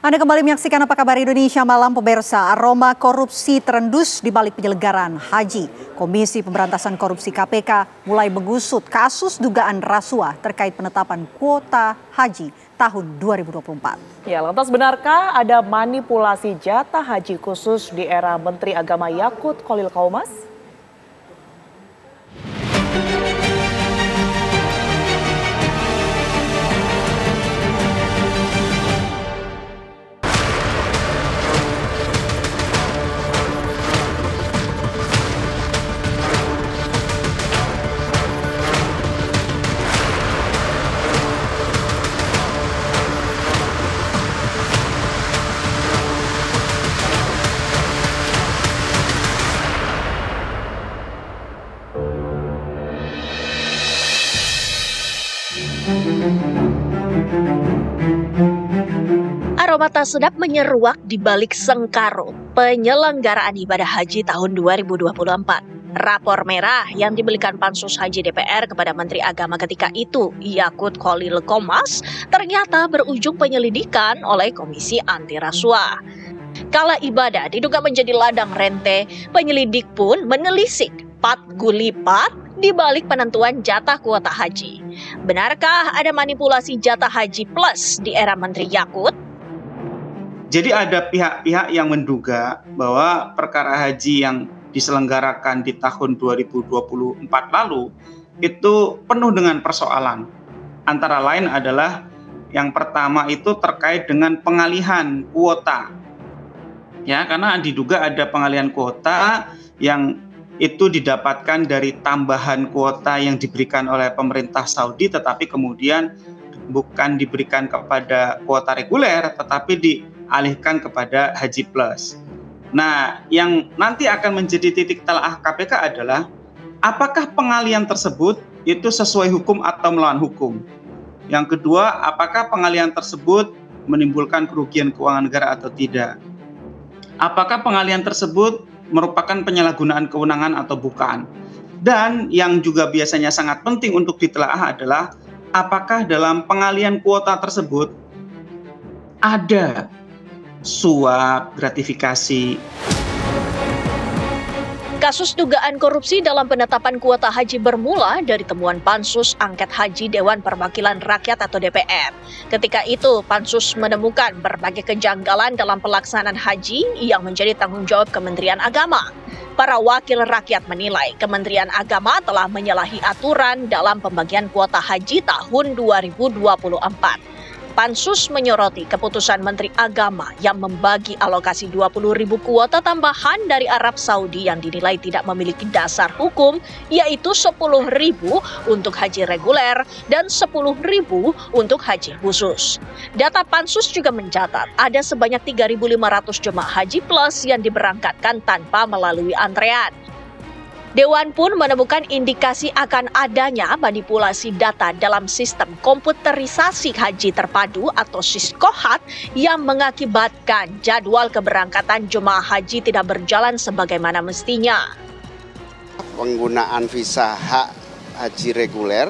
Anda kembali menyaksikan Apa Kabar Indonesia Malam, pemirsa. Aroma korupsi terendus di balik penyelenggaraan haji. Komisi Pemberantasan Korupsi KPK mulai mengusut kasus dugaan rasuah terkait penetapan kuota haji tahun 2024. Ya, lantas benarkah ada manipulasi jatah haji khusus di era Menteri Agama Yakut Khalil Qomas? Aroma tak sedap menyeruak di balik sengkarut penyelenggaraan ibadah haji tahun 2024. Rapor merah yang diberikan Pansus Haji DPR kepada Menteri Agama ketika itu, Yakut Khalil Qomas, ternyata berujung penyelidikan oleh Komisi Anti Rasuah. Kala ibadah diduga menjadi ladang rente, penyelidik pun menelisik pat gulipat di balik penentuan jatah kuota haji. Benarkah ada manipulasi jatah haji plus di era Menteri Yakut? Jadi ada pihak-pihak yang menduga bahwa perkara haji yang diselenggarakan di tahun 2024 lalu itu penuh dengan persoalan. Antara lain adalah yang pertama itu terkait dengan pengalihan kuota. Ya, karena diduga ada pengalihan kuota yang itu didapatkan dari tambahan kuota yang diberikan oleh pemerintah Saudi, tetapi kemudian bukan diberikan kepada kuota reguler, tetapi dialihkan kepada Haji Plus. Nah, yang nanti akan menjadi titik telaah KPK adalah apakah pengalihan tersebut itu sesuai hukum atau melawan hukum. Yang kedua, apakah pengalihan tersebut menimbulkan kerugian keuangan negara atau tidak. Apakah pengalihan tersebut merupakan penyalahgunaan kewenangan atau bukan. Dan yang juga biasanya sangat penting untuk ditelaah adalah apakah dalam pengalihan kuota tersebut ada suap, gratifikasi. Kasus dugaan korupsi dalam penetapan kuota haji bermula dari temuan Pansus Angket Haji Dewan Perwakilan Rakyat atau DPR. Ketika itu, Pansus menemukan berbagai kejanggalan dalam pelaksanaan haji yang menjadi tanggung jawab Kementerian Agama. Para wakil rakyat menilai Kementerian Agama telah menyalahi aturan dalam pembagian kuota haji tahun 2024. Pansus menyoroti keputusan Menteri Agama yang membagi alokasi 20.000 kuota tambahan dari Arab Saudi yang dinilai tidak memiliki dasar hukum, yaitu 10.000 untuk haji reguler dan 10.000 untuk haji khusus. Data Pansus juga mencatat ada sebanyak 3.500 jemaah haji plus yang diberangkatkan tanpa melalui antrean. Dewan pun menemukan indikasi akan adanya manipulasi data dalam sistem komputerisasi haji terpadu atau SISKOHAT yang mengakibatkan jadwal keberangkatan jemaah haji tidak berjalan sebagaimana mestinya. Penggunaan visa hak haji reguler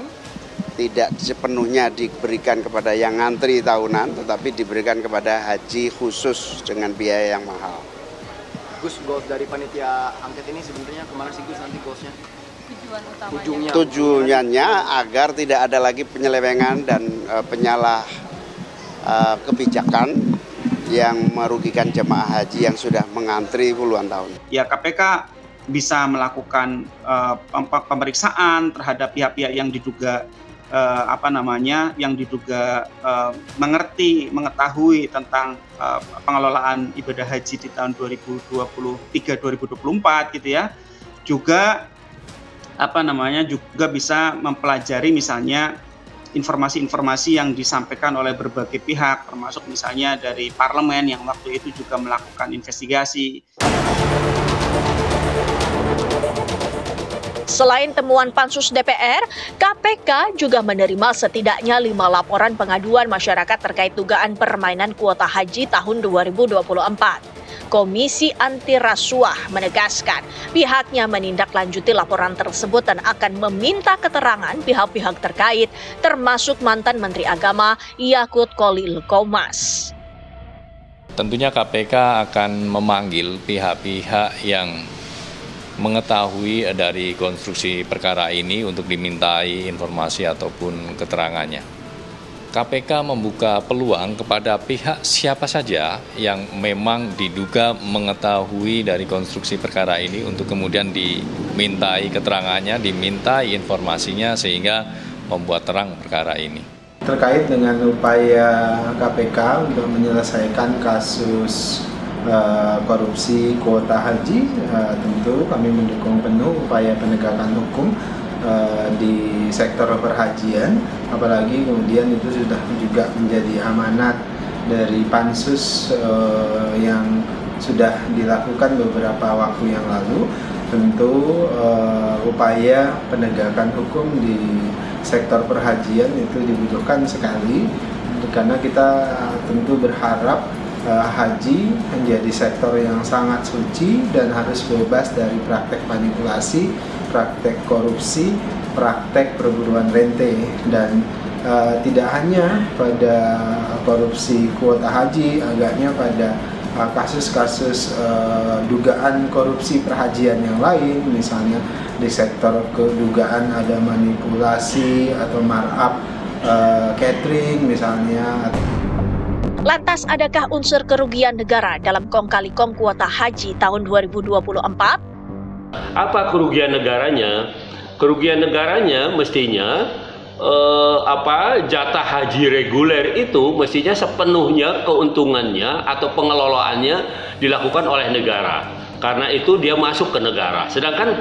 tidak sepenuhnya diberikan kepada yang ngantri tahunan, tetapi diberikan kepada haji khusus dengan biaya yang mahal. Gus, goals dari panitia angket ini sebenarnya kemana sih Gus nanti goalsnya? Tujuannya agar tidak ada lagi penyelewengan dan penyalah kebijakan yang merugikan jemaah haji yang sudah mengantri puluhan tahun. Ya, KPK bisa melakukan pemeriksaan terhadap pihak-pihak yang diduga mengetahui tentang pengelolaan ibadah haji di tahun 2023-2024 gitu ya. Juga juga bisa mempelajari misalnya informasi-informasi yang disampaikan oleh berbagai pihak, termasuk misalnya dari parlemen yang waktu itu juga melakukan investigasi. Selain temuan Pansus DPR, KPK juga menerima setidaknya 5 laporan pengaduan masyarakat terkait dugaan permainan kuota haji tahun 2024. Komisi Anti Rasuah menegaskan pihaknya menindaklanjuti laporan tersebut dan akan meminta keterangan pihak-pihak terkait, termasuk mantan Menteri Agama Yakut Khalil Qomas. Tentunya KPK akan memanggil pihak-pihak yang mengetahui dari konstruksi perkara ini untuk dimintai informasi ataupun keterangannya. KPK membuka peluang kepada pihak siapa saja yang memang diduga mengetahui dari konstruksi perkara ini untuk kemudian dimintai keterangannya, dimintai informasinya sehingga membuat terang perkara ini. Terkait dengan upaya KPK untuk menyelesaikan kasus korupsi kuota haji, tentu kami mendukung penuh upaya penegakan hukum di sektor perhajian, apalagi kemudian itu sudah juga menjadi amanat dari pansus yang sudah dilakukan beberapa waktu yang lalu. Tentu upaya penegakan hukum di sektor perhajian itu dibutuhkan sekali, karena kita tentu berharap haji menjadi sektor yang sangat suci dan harus bebas dari praktek manipulasi, praktek korupsi, praktek perburuan rente. Dan tidak hanya pada korupsi kuota haji, agaknya pada kasus-kasus dugaan korupsi perhajian yang lain, misalnya di sektor kedugaan ada manipulasi atau markup catering misalnya. Lantas, adakah unsur kerugian negara dalam kong kali kong kuota haji tahun 2024? Apa kerugian negaranya? Kerugian negaranya mestinya jatah haji reguler itu mestinya sepenuhnya keuntungannya atau pengelolaannya dilakukan oleh negara. Karena itu dia masuk ke negara. Sedangkan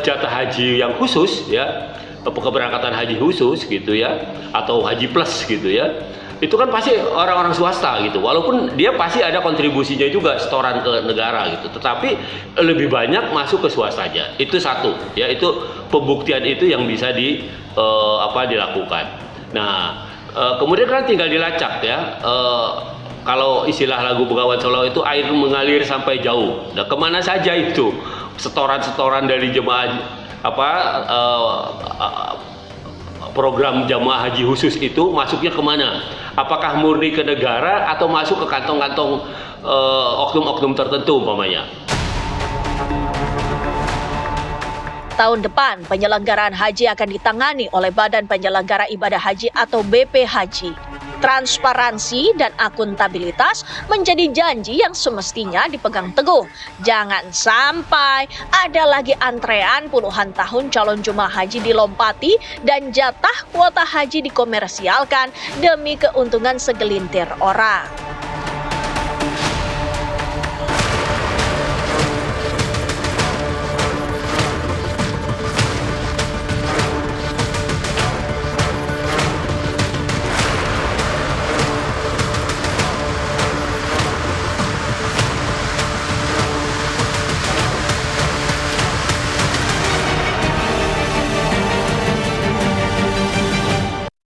jatah haji yang khusus ya, keberangkatan haji khusus gitu ya, atau haji plus gitu ya, itu kan pasti orang-orang swasta gitu, walaupun dia pasti ada kontribusinya juga setoran ke negara gitu, tetapi lebih banyak masuk ke swastanya. Itu satu ya, itu pembuktian itu yang bisa dilakukan. Nah kemudian kan tinggal dilacak ya, kalau istilah lagu Bengawan Solo itu air mengalir sampai jauh. Nah kemana saja itu setoran-setoran dari jemaah program jamaah haji khusus itu masuknya kemana? Apakah murni ke negara atau masuk ke kantong-kantong oknum-oknum tertentu umpamanya? Tahun depan, penyelenggaraan haji akan ditangani oleh Badan Penyelenggara Ibadah Haji atau BPHJ. Transparansi dan akuntabilitas menjadi janji yang semestinya dipegang teguh. Jangan sampai ada lagi antrean puluhan tahun calon jemaah haji dilompati dan jatah kuota haji dikomersialkan demi keuntungan segelintir orang.